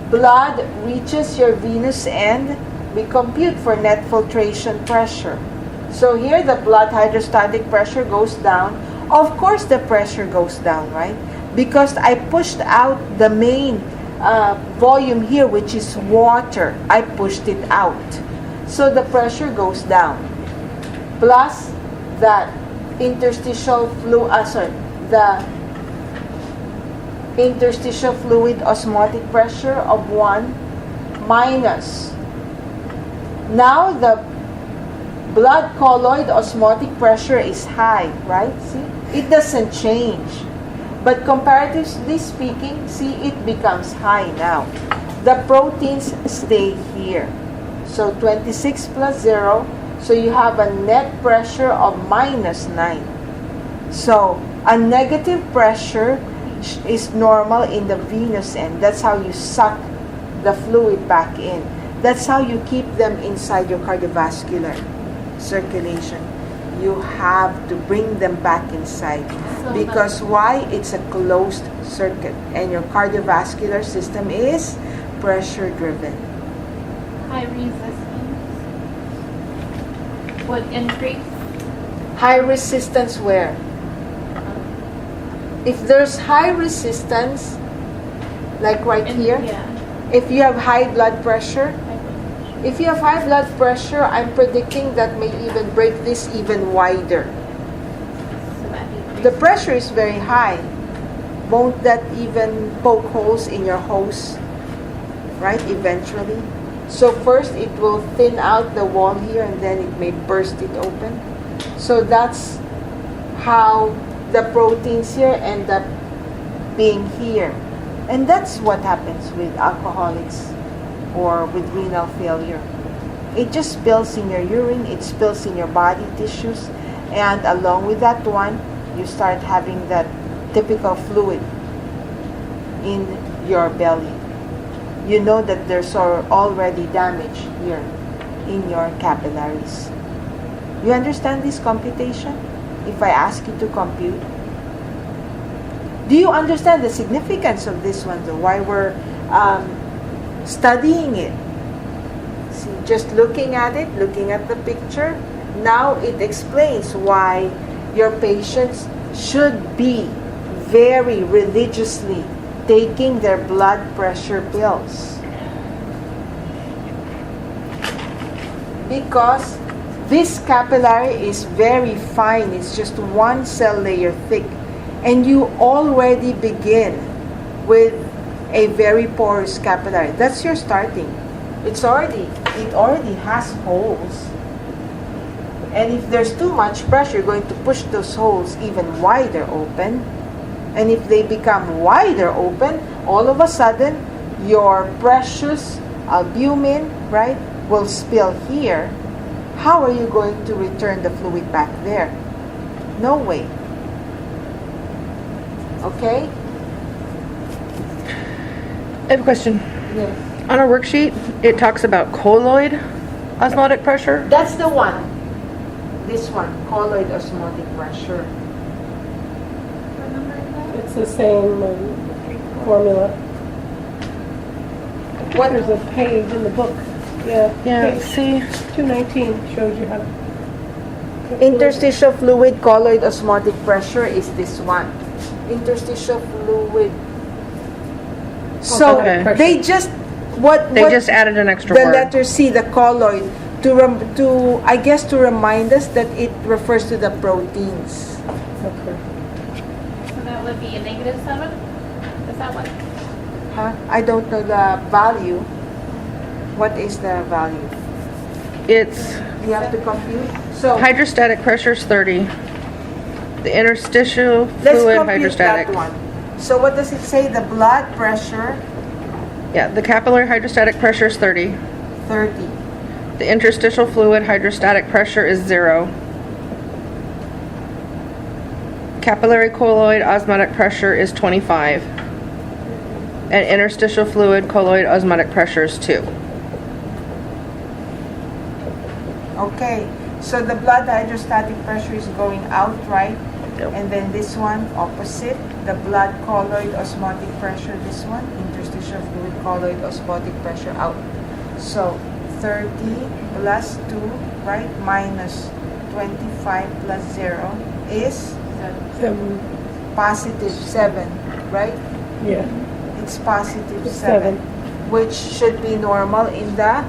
blood reaches your venous end, we compute for net filtration pressure. So here the blood hydrostatic pressure goes down. Of course the pressure goes down, right? Because I pushed out the main volume here, which is water. I pushed it out. So the pressure goes down. Plus the interstitial interstitial fluid osmotic pressure of 1 minus. Now the blood colloid osmotic pressure is high, right? See? It doesn't change. But comparatively speaking, see, it becomes high now. The proteins stay here. So 26 plus 0, so you have a net pressure of minus 9. So a negative pressure is normal in the venous end. That's how you suck the fluid back in. That's how you keep them inside your cardiovascular circulation. You have to bring them back inside. Because why? It's a closed circuit. And your cardiovascular system is pressure driven. High resistance would increase. High resistance where? If there's high resistance, like right here, Yeah. if you have high blood pressure, if you have high blood pressure, I'm predicting that may even break this even wider. So that decreases. The pressure is very high. Won't that even poke holes in your hose, right, eventually? So first it will thin out the wall here and then it may burst it open. So that's how the proteins here end up being here. And that's what happens with alcoholics or with renal failure. It just spills in your urine, it spills in your body tissues, and along with that one, you start having that typical fluid in your belly. You know that there's already damage here in your capillaries. You understand this computation? If I ask you to compute, do you understand the significance of this one though? Why we're studying it? See, just looking at it, looking at the picture, now it explains why your patients should be very religiously taking their blood pressure pills. Because this capillary is very fine, it's just one cell layer thick, and you already begin with a very porous capillary. That's your starting. It already has holes. And if there's too much pressure, you're going to push those holes even wider open. And if they become wider open, all of a sudden, your precious albumin, right, will spill here. How are you going to return the fluid back there? No way. Okay? I have a question. Yes. On our worksheet, it talks about colloid osmotic pressure. That's the one. This one, colloid osmotic pressure. What number is that? It's the same formula. What? There's a page in the book. Yeah. Yeah, Page see, 219 shows you how to. Interstitial fluid colloid osmotic pressure is this one. Interstitial fluid. So Okay. they just they just added an extra the word. letter C, the colloid, to I guess to remind us that it refers to the proteins. Okay. So that would be a -7? Is that what? Huh? I don't know the value. What is the value? It's You have to compute. So hydrostatic pressure is 30. The interstitial let's fluid compute hydrostatic. that one. So what does it say? The blood pressure, Yeah, the capillary hydrostatic pressure is 30. 30. The interstitial fluid hydrostatic pressure is 0. Capillary colloid osmotic pressure is 25. And interstitial fluid colloid osmotic pressure is 2. Okay, so the blood hydrostatic pressure is going out, right? Yep. And then this one, opposite, the blood colloid osmotic pressure, this one, interstitial fluid colloid osmotic pressure out. So 30 plus 2, right, minus 25 plus 0 is positive 7, right? Yeah. It's positive It's 7, which should be normal in the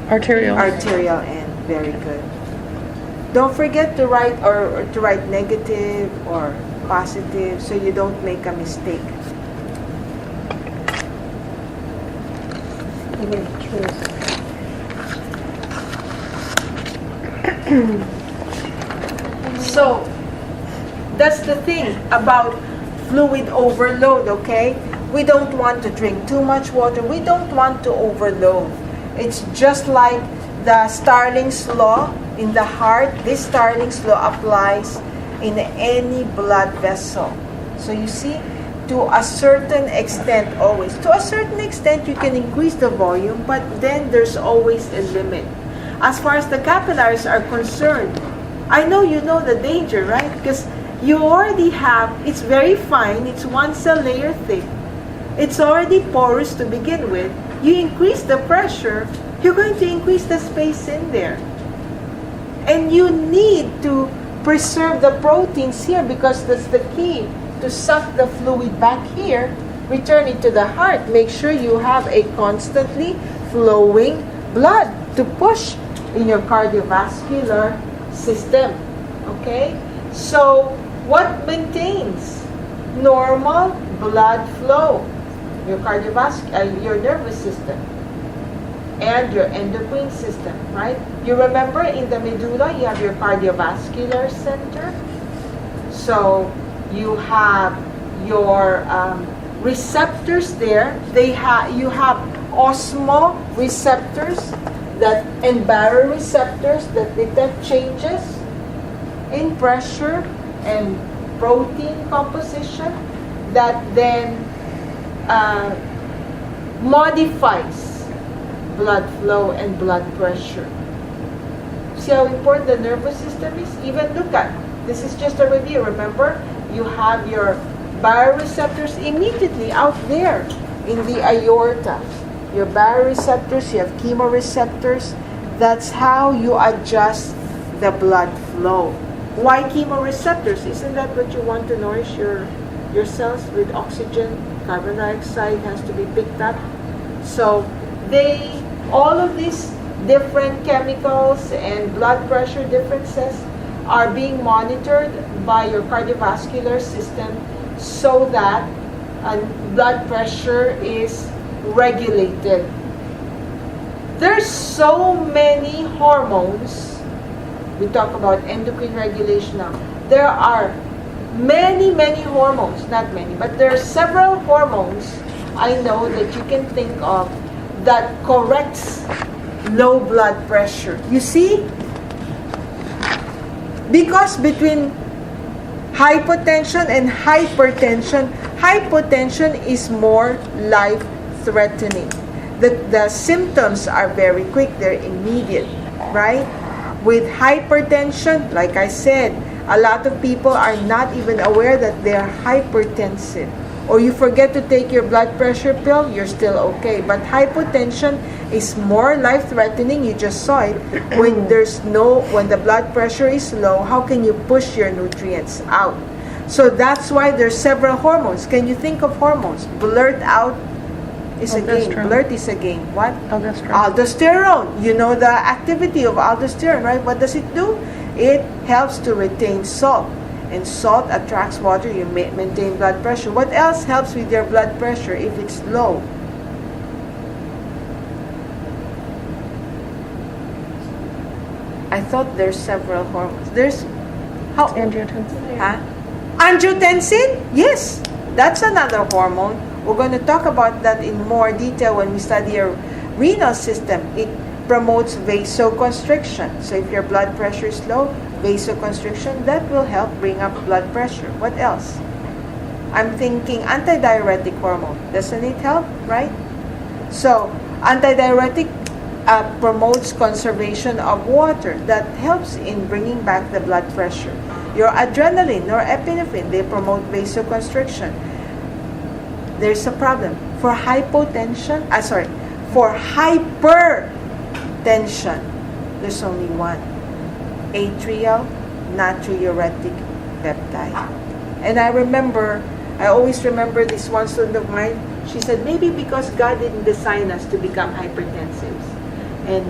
Arterial. arterial end. Very good. Don't forget to write or to write negative or positive so you don't make a mistake. So that's the thing about fluid overload, okay? We don't want to drink too much water. We don't want to overload. It's just like the Starling's law in the heart. This Starling's law applies in any blood vessel. So you see, to a certain extent always. To a certain extent, you can increase the volume, but then there's always a limit. As far as the capillaries are concerned, I know you know the danger, right? Because you already have, it's very fine, it's one cell layer thick. It's already porous to begin with. You increase the pressure, you're going to increase the space in there. And you need to preserve the proteins here because that's the key to suck the fluid back here, return it to the heart. Make sure you have a constantly flowing blood to push in your cardiovascular system. Okay? So, what maintains normal blood flow? Your cardiovascular, your nervous system, and your endocrine system, right? You remember in the medulla, you have your cardiovascular center. So you have your receptors there. You have osmoreceptors and baroreceptors that detect changes in pressure and protein composition that then modifies blood flow and blood pressure. See how important the nervous system is? Even look at, this is just a review, remember? You have your baroreceptors immediately out there in the aorta. Your baroreceptors, you have chemoreceptors. That's how you adjust the blood flow. Why chemoreceptors? Isn't that what you want to nourish your cells with oxygen? Carbon dioxide has to be picked up. So all of these different chemicals and blood pressure differences are being monitored by your cardiovascular system so that blood pressure is regulated. There's so many hormones. We talk about endocrine regulation now. There are many hormones, not many, but there are several hormones I know that you can think of that corrects low blood pressure. You see? Because between hypotension and hypertension is more life-threatening. The symptoms are very quick, they're immediate, right? With hypertension, like I said, a lot of people are not even aware that they're hypertensive. Or you forget to take your blood pressure pill, you're still okay. But hypotension is more life-threatening. You just saw it. When the blood pressure is low, how can you push your nutrients out? So that's why there's several hormones. Can you think of hormones? Blurt out is a game. Blurt is a game. What? Aldosterone. You know the activity of aldosterone, right? What does it do? It helps to retain salt. And salt attracts water, you maintain blood pressure. What else helps with your blood pressure if it's low? I thought there's several hormones. There's Angiotensin. Angiotensin? Yes, that's another hormone. We're going to talk about that in more detail when we study your renal system. It promotes vasoconstriction. So if your blood pressure is low, vasoconstriction, that will help bring up blood pressure. What else? I'm thinking antidiuretic hormone. Doesn't it help, right? So antidiuretic promotes conservation of water. That helps in bringing back the blood pressure. Your adrenaline, norepinephrine, they promote vasoconstriction. There's a problem. For hypertension, there's only one. Atrial natriuretic peptide. And I always remember this one student of mine. She said, maybe because God didn't design us to become hypertensive. And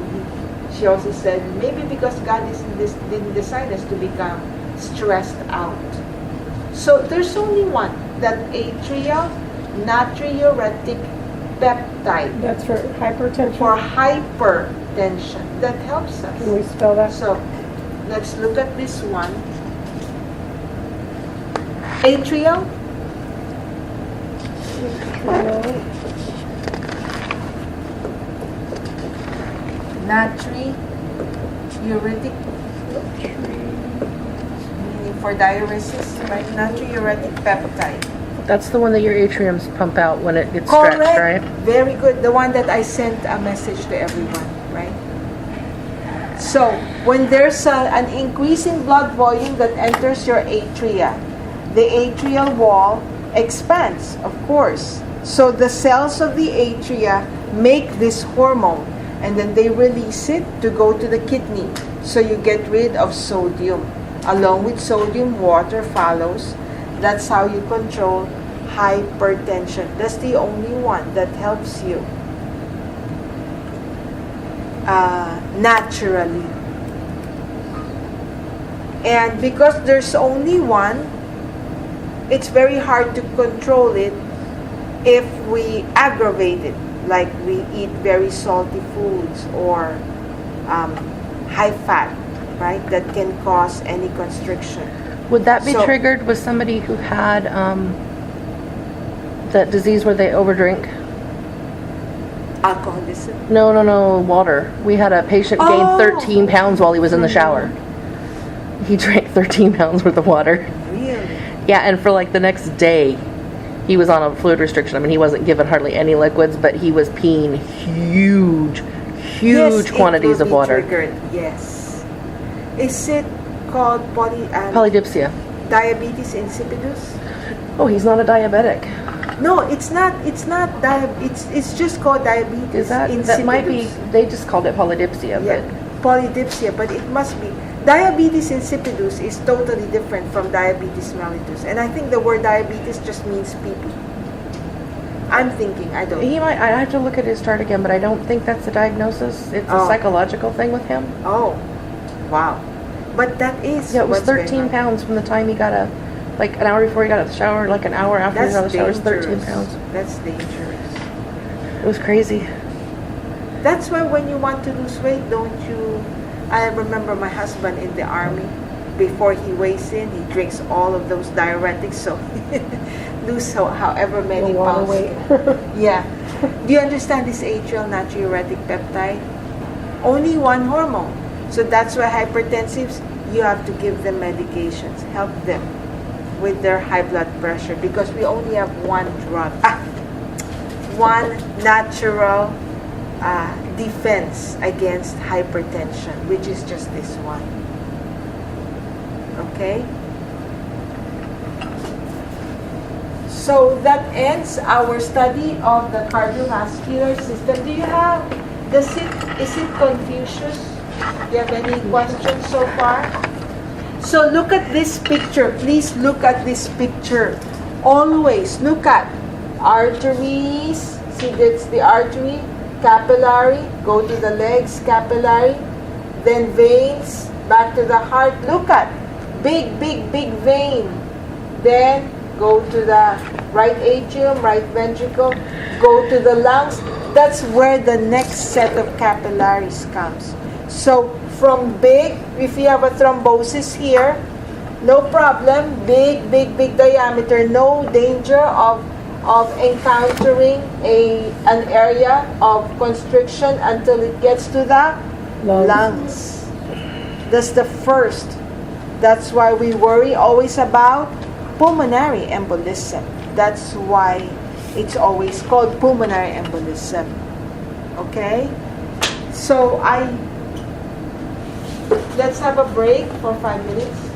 she also said, maybe because God didn't design us to become stressed out. So there's only one, that atrial natriuretic peptide. That's for hypertension? For hypertension. That helps us. Can we spell that? So let's look at this one. Atrial. Natriuretic. Meaning for diuresis, right? Natriuretic peptide. That's the one that your atriums pump out when it gets Correct. stretched, right? Very good. The one that I sent a message to everyone, right? So, when there's an increase in blood volume that enters your atria, the atrial wall expands, of course. So, the cells of the atria make this hormone, and then they release it to go to the kidney. So, you get rid of sodium. Along with sodium, water follows. That's how you control hypertension. That's the only one that helps you naturally. And because there's only one, it's very hard to control it if we aggravate it, like we eat very salty foods or high fat, right? That can cause any constriction. Would that be So- triggered with somebody who had that disease where they overdrink? Alcoholism. No, water. We had a patient gain Oh. 13 pounds while he was in the shower. He drank 13 pounds worth of water. Really? Yeah, and for like the next day, he was on a fluid restriction. I mean, he wasn't given hardly any liquids, but he was peeing huge Yes, quantities it of will be water. Triggered. Yes. Is it called Polydipsia. diabetes insipidus? Oh, he's not a diabetic. No, it's not. It's not It's just called diabetes Is that insipidus. might be? They just called it polydipsia, Yeah, polydipsia, but it must be. Diabetes insipidus is totally different from diabetes mellitus, and I think the word diabetes just means pee-pee. I'm thinking, I don't. but he might. I have to look at his chart again, but I don't think that's a diagnosis. It's a Oh. psychological thing with him. Oh, wow. But that is. Yeah, it was what's going 13 on. pounds from the time he got like an hour before he got out of the shower, like an hour after he got out of the shower, it was 13 pounds. That's dangerous. It was crazy. That's why when you want to lose weight, don't you? I remember my husband in the army. Before he weighs in, he drinks all of those diuretics, so lose however many The water pounds. weight. Yeah. Do you understand this atrial natriuretic peptide? Only one hormone. So that's why hypertensives, you have to give them medications. Help them with their high blood pressure because we only have one drug. One natural defense against hypertension, which is just this one. Okay? So that ends our study of the cardiovascular system. Do you have, is it Confucius? Do you have any questions so far? So look at this picture. Please look at this picture. Always look at arteries. See, that's the artery. Capillary. Go to the legs. Capillary. Then veins. Back to the heart. Look at big vein. Then go to the right atrium, right ventricle. Go to the lungs. That's where the next set of capillaries comes. So from big, if you have a thrombosis here, no problem. Big diameter. No danger of encountering an area of constriction until it gets to the lungs. That's the first. That's why we worry always about pulmonary embolism. That's why it's always called pulmonary embolism. Okay? So let's have a break for 5 minutes.